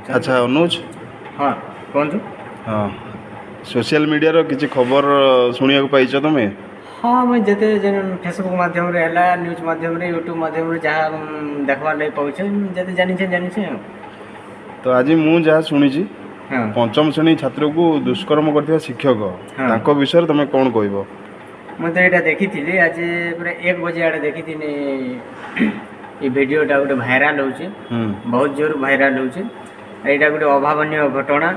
अच्छा अनुज हाँ कहतु। हाँ सोशल मीडिया रो किसी खबर शुणा पाइछ तुम हाँ मुझे जिते फेसबुक मध्यम न्यूज मध्यम यूट्यूब मध्यम जहाँ देखवार लगे पाचे जिते जानी। तो आज मु जहाँ शुणी हाँ पंचम श्रेणी छात्र को दुष्कर्म करथिबा शिक्षक हाँ तांको विषय तुम कौन कहब? मुझे यहाँ देखी आज पूरा 1 बजे आड़े देखी ये वीडियोटा गोटे भाइराल हो बहुत जोर भाइराल हो यहाँ गोटे अभावन घटना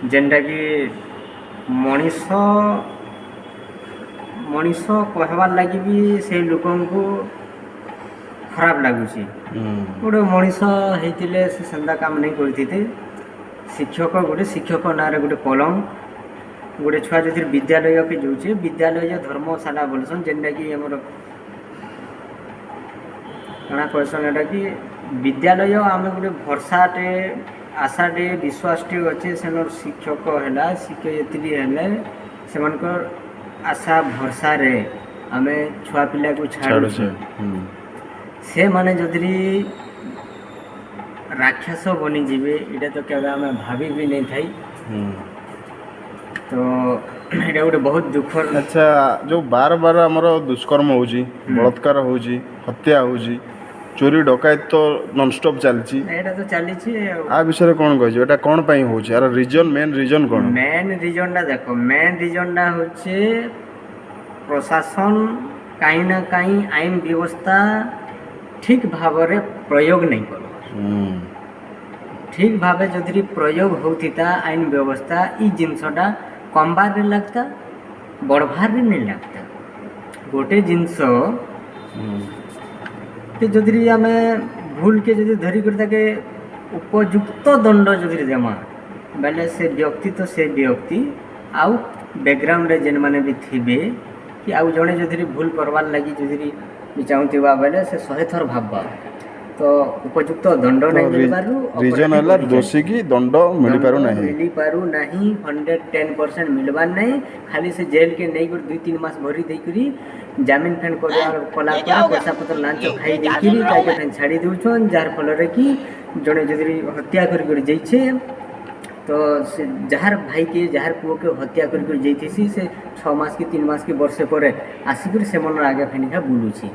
जेनटा कि मनीष मनीष कहबार लगी भी से लोक को खराब लगुच गोटे मनीष होते से सेंदा काम नहीं करते शिक्षक गोटे शिक्षक ना गोटे कलम गोटे छुआ जो विद्यालय के जाऊे विद्यालय धर्मशाला बोलसन जेनटा कि आमर कणा कहसन एटा कि विद्यालय आम गोटे भरसाटे आशाटे विश्वासटे अच्छे से शिक्षक है शिक्षयित्री है से आशा भरसा रे आमे छुआ पिला को छाड़ू से माने जदि राक्षस बनी जीवे इटा तो क्या आम भाभी भी नहीं थाई तो ये गोटे बहुत दुख। अच्छा जो बार बार आमर दुष्कर्म हो बलात्कार हो हत्या हो चोरी डकायत तो नॉनस्टॉप चलती तो चली आ विषय कौन कह एटा कौन पई हो यार रीजन मेन रीजन कौन? मेन रीजनटा देखो मेन रीजनटा होचे प्रशासन कहीं ना कहीं आईन व्यवस्था ठीक भाव रे प्रयोग नहीं कर ठीक भाव जदि प्रयोग होता आईन व्यवस्था ई जिनसटा कमबार रे लगता बढ़वार रे नहीं लगता गोटे जिनस जदि आम भूल के जदि धरिक उपयुक्त दंड जदि देमा बेले से व्यक्ति तो से व्यक्ति आउ बैकग्राउंड रे जेन माने भी थिबे कि आउ जड़े जदि भूल करवार लगी जदि चाहूबा बेले से 100 थर भाबा तो उपयुक्त दंड नहीं मिल पारू रीजन है दोषी की दंड मिल पारू नहीं 110% मिलबार नहीं खाली से जेल के नहीं 2-3 मास भरी देकरी जामिन फैन कला पैसा पत्र लांच खाई देकरी ताके फैन छाड़ी दउछन जार फल रे कि जड़े जदि हत्या कर जाइछे तो से जार भाई के जार पुओ के हत्या कर जाइथिसी से 6 मास की 3 मास की वर्षे पर आसिक से मन आगे फेनिका बुलुची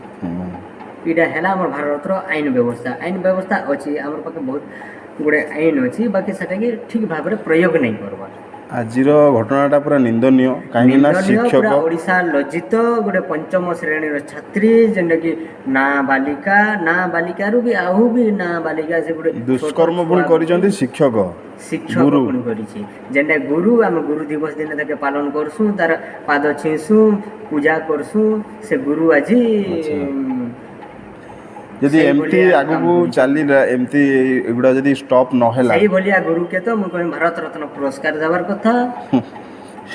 इटा है आम भारत आईन व्यवस्था अच्छी आम पाखे बहुत गुड़े आईन अच्छी बाकी सेटा कि ठीक भाव में प्रयोग नहीं करवा आज घटनाटा पूरा निंदनीय कहीं शिक्षक ओडिशा लज्जित गोटे पंचम श्रेणी छात्री जेनटा कि ना बालिका रू भी आहू भी ना बालिका से गोटे दुष्कर्म पुणी कर शिक्षक गुरु जेनटा गुरु आम गुरु दिवस दिन ताके पालन करसु तार पाद छीसु पूजा करसु से गुरु आज यदि एमती आगु चली एमती एगुड़ा जदि स्टॉप न हैला सही भलिया गुरु के तो मुझे भारत रत्न पुरस्कार देवार कथा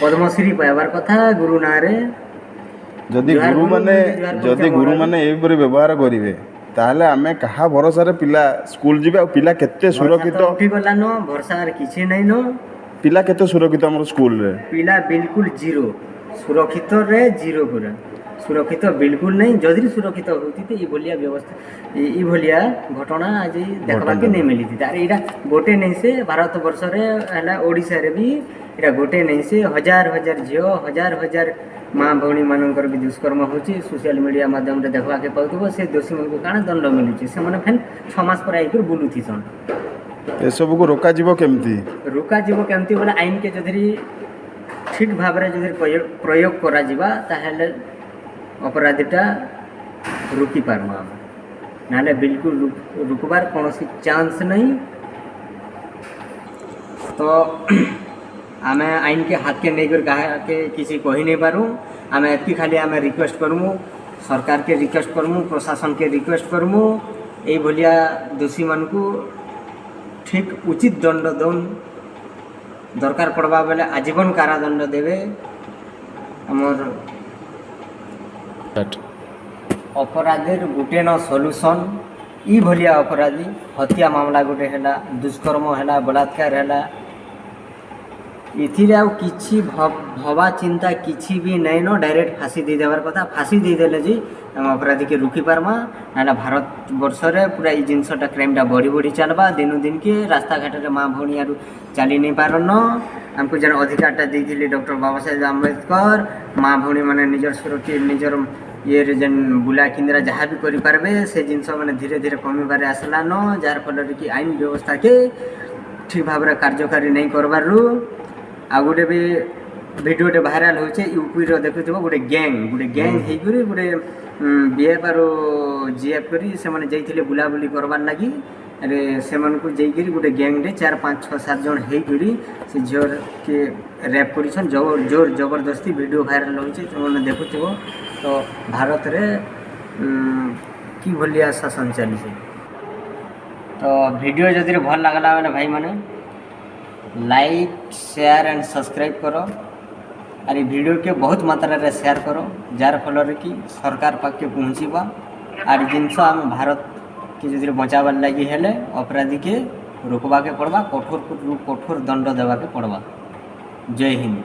पद्मश्री पाइबार कथा गुरु ना रे जदि गुरु माने ए परि व्यवहार करिवे ताहले आमे कहा भरोसा रे पिला स्कूल जिबे पिला केते सुरक्षित उठी गला न भरोसा रे किछि नै न पिला केते सुरक्षित हमर स्कूल रे पिला बिल्कुल जीरो सुरक्षित रे जीरो पूरा सुरक्षित बिल्कुल नहीं जदि सुरक्षित होती तो ये व्यवस्था ये भलिया घटना आज देखा के नहीं मिली थी अरे यहाँ गोटे नहीं से भारत वर्ष रे ओडिशा रे भी यहाँ गोटे नहीं से हजार हजार झील हजार माँ भौणी मानकर भी दुष्कर्म होची सोशल मीडिया माध्यम रे देखा के पाउथबो से दोषी मन को काना दंड मिलुची से माने फेन 6 मास पर आइकर बुलुथी सन ए सब को रोका जीवो केमती बोले आईन के जदि ठीक भाव रे जदि प्रयोग करा जिबा ताहेले अपराधीटा रुकी पार्मा ना बिल्कुल रुकबार कौन चांस नहीं तो आम आईन के हाथ के नहीं कर किसी कही नहीं पारूँ आम एति खाली आम रिक्वेस्ट करमु सरकार के रिक्वेस्ट करमु प्रशासन के रिक्वेस्ट करमु ये भलिया दोषी मान को ठीक उचित दंड दौन दरकार पड़वा बेले आजीवन कारादंड देवे आमर अपराधीर गोटे न सल्यूशन ई भलिया अपराधी हत्या मामला गोटे है दुष्कर्म है बलात्कार है ଏଥିରେ ଆଉ କିଛି ଭବା ଚିନ୍ତା କିଛି ବି ନାଇଁ ନ ଡାଇରେକ୍ଟ ଫାঁସି ଦେଇଦେବାର କଥା। ଫାঁସି ଦେଇଦେଲେ ଯେ ଆମେ ଅପରାଧୀକେ ରୋକି ପାର୍ମା, ନାଇଁନା ଭାରତ ବର୍ଷରେ ପୁରା ଏଇ ଜିନିଷଟା କ୍ରାଇମ୍ଟା ବଢ଼ି ବଢ଼ି ଚାଲ୍ବା। ଦିନୁ ଦିନକେ ରାସ୍ତାଘାଟରେ ମା ଭଉଣୀ ଆରୁ ଚାଲି ନେଇ ପାରନ। ଆମକୁ ଯେନ୍ ଅଧିକାରଟା ଦେଇଥିଲେ ଡକ୍ଟର ବାବା ସାହେବ ଆମ୍ବେଦକର, ମା ଭଉଣୀ ମାନେ ନିଜର ସୁରକ୍ଷା ନିଜର ଇଏରେ ଯେନ୍ ବୁଲା କିନ୍ଦ୍ରା ଯାହା ବି କରିପାରିବେ ସେ ଜିନିଷ ମାନେ ଧୀରେ ଧୀରେ କମିବାରେ ଆସିଲାନ, ଯାହାର ଫଳରେ କି ଆଇନ ବ୍ୟବସ୍ଥାକେ ଠିକ୍ ଭାବରେ କାର୍ଯ୍ୟକାରୀ ନେଇ କରବାରୁ ଆଉ ଗୋଟେ ବି ଭିଡ଼ିଓଟେ ଭାଇରାଲ ହେଉଛି ୟୁପିର ଦେଖୁଥିବ, ଗୋଟେ ଗ୍ୟାଙ୍ଗ ହେଇକରି ଗୋଟେ ବିଏଫ୍ ଆରୁ ଜିଏଫ୍ କରି ସେମାନେ ଯାଇଥିଲେ ବୁଲାବୁଲି କରବାର୍ ଲାଗି। ଆରେ ସେମାନଙ୍କୁ ଯାଇକିରି ଗୋଟେ ଗ୍ୟାଙ୍ଗରେ 4, 5, 6, 7 ଜଣ ହେଇକରି ସେ ଝିଅକେ ରେପ୍ କରିଛନ୍। ଜୋର ଜବରଦସ୍ତି ଭିଡ଼ିଓ ଭାଇରାଲ ହେଉଛି, ସେମାନେ ଦେଖୁଥିବ। ତ ଭାରତରେ କି ଭଳିଆ ଶାସନ ଚାଲିଛି। ତ ଭିଡ଼ିଓ ଯଦି ଭଲ ଲାଗଲା ବେଲେ ଭାଇମାନେ लाइक शेयर एंड सब्सक्राइब करो और ये वीडियो के बहुत मात्रा रे शेयर करो, जार फल कि सरकार पाखे पहुँचवा और जिनस आम भारत के जो बचाबार लगी हेले अपराधी के रोकवा के पड़वा, कठोर दंड देवा के पड़वा। जय हिंद।